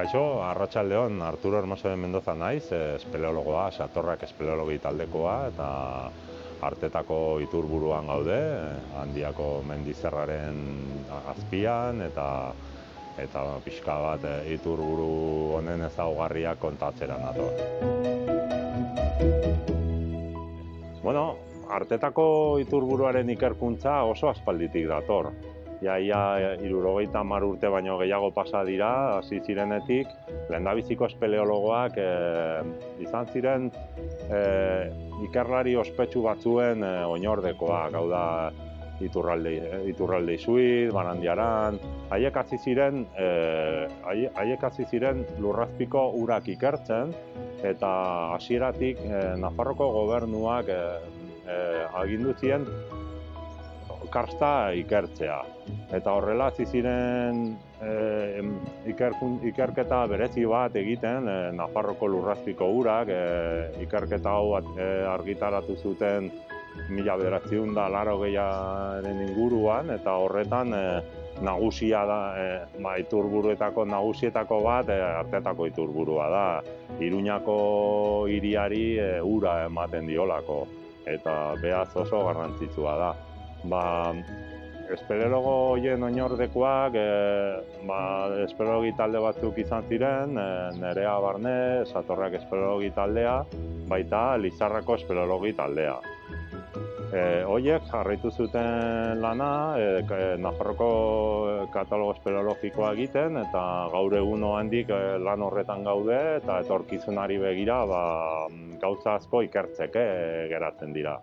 Kaixo, arratsaldeon, Arturo Hermoso de Mendoza naiz, espeleologoa, Satorrak espeleologi taldekoa eta Artetako iturburuan gaude, Handiako mendizerraren azpian eta pixka bat iturburu honen ezaugarriak kontatzera nator. Bueno, Artetako iturburuaren ikerkuntza oso aspalditik dator. Ia 70 urte baino gehiago pasa dira, hasi zirenetik, lehendabiziko espeleologoak izan ziren ikerlari ospetsu batzuen oinordekoak, hau da Iturralde Izuiz, Barandiaran, haiek hasi ziren lurrazpiko urak ikertzen, eta hasieratik Nafarroko gobernuak agindu zien karsta ikertzea. Eta horrela hasi ziren ikerketa berezi bat egiten Nafarroko lurrazpiko urak, ikerketa hau argitaratu zuten 1980aren inguruan, eta horretan nagusia da, iturburuetako nagusietako bat Artetako iturburua da. Iruñako hiriari ura ematen diolako, eta beraz oso garrantzitsua da. Espeleologo horien oinordekoak, espeleologi talde batzuk izan ziren, Nerea barne, Satorrak espeleologi taldea, baita Lizarrako espeleologi taldea. Horiek jarraitu zuten lana, Nafarroko katalogo espeleologikoa egiten, eta gaur egun handik lan horretan gaude, eta etorkizunari begira gauza asko ikertzeke geratzen dira.